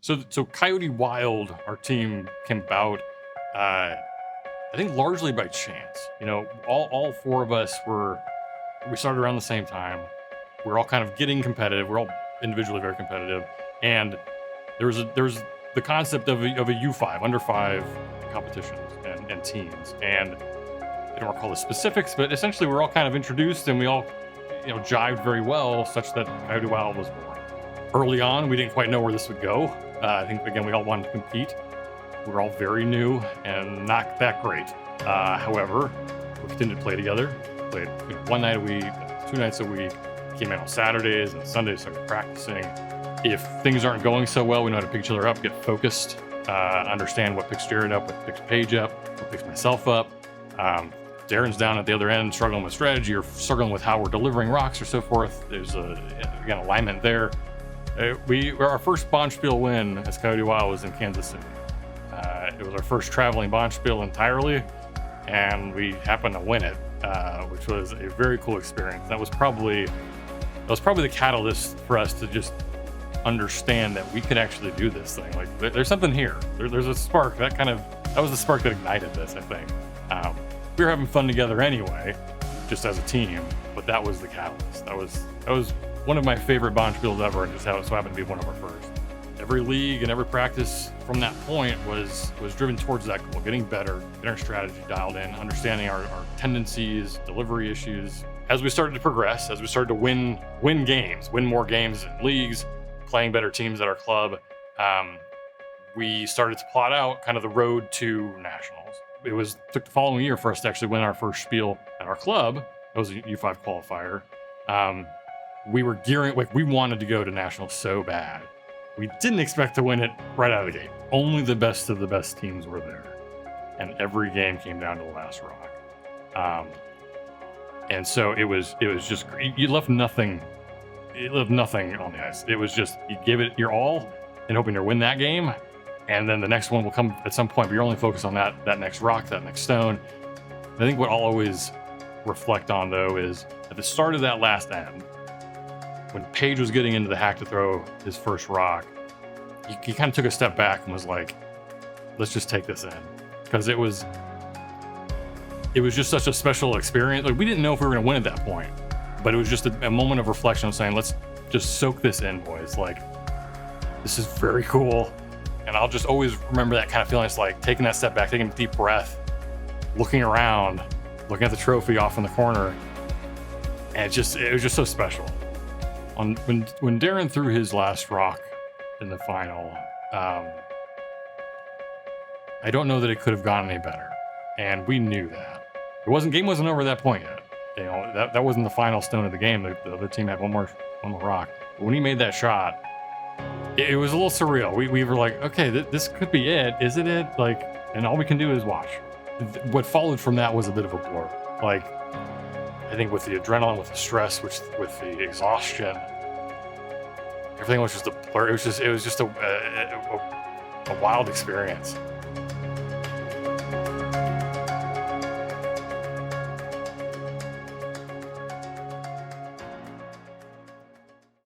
So Coyote Wild, our team came about, I think largely by chance. All four of us we started around the same time. We're all kind of getting competitive. We're all individually very competitive, and there's the concept of a U5 under five competitions and teams, and I don't recall the specifics, but essentially we're all kind of introduced, and we all jived very well, such that Coyote Wild was born. Early on, we didn't quite know where this would go. I think again we all wanted to compete. We're all very new and not that great. However, we continued to play together. Played one night a week, 2 nights a week. Came in on Saturdays and Sundays, started practicing. If things aren't going so well, we know how to pick each other up, get focused, understand what picks Jared up, what picks Paige up, what picks myself up. Darren's down at the other end, struggling with strategy or struggling with how we're delivering rocks or so forth. There's again alignment there. Our first bonspiel win as Coyote Wild was in Kansas City. It was our first traveling bonspiel entirely, and we happened to win it, which was a very cool experience. That was probably the catalyst for us to just understand that we could actually do this thing. Like there's something here. There's a spark that was the spark that ignited this. I think we were having fun together anyway, just as a team, but that was the catalyst. That was one of my favorite bonspiels ever, and just so happened to be one of our first. Every league and every practice from that point was driven towards that goal, getting better, getting our strategy dialed in, understanding our tendencies, delivery issues. As we started to progress, as we started to win more games in leagues, playing better teams at our club, we started to plot out kind of the road to nationals. It took the following year for us to actually win our first spiel at our club. That was a U5 qualifier. We were we wanted to go to nationals so bad. We didn't expect to win it right out of the gate. Only the best of the best teams were there, and every game came down to the last rock. And so it was just, you left nothing. It left nothing on the ice. It was just, you give it your all and hoping to win that game, and then the next one will come at some point, but you're only focused on that next rock, that next stone. I think what I'll always reflect on, though, is at the start of that last end, when Paige was getting into the hack to throw his first rock, he kind of took a step back and was like, let's just take this in. Because it was just such a special experience. Like, we didn't know if we were going to win at that point, but it was just a moment of reflection of saying, let's just soak this in, boys. Like, this is very cool. And I'll just always remember that kind of feeling. It's like taking that step back, taking a deep breath, looking around, looking at the trophy off in the corner. And it was just so special. When Darren threw his last rock in the final, I don't know that it could have gone any better. And we knew that. Game wasn't over at that point yet. That wasn't the final stone of the game. The other team had one more rock. But when he made that shot, it was a little surreal. We were like, okay, this could be it. Isn't it? Like, and all we can do is watch. What followed from that was a bit of a blur. Like, I think with the adrenaline, with the stress, with the exhaustion, everything was just a blur. It was just a wild experience.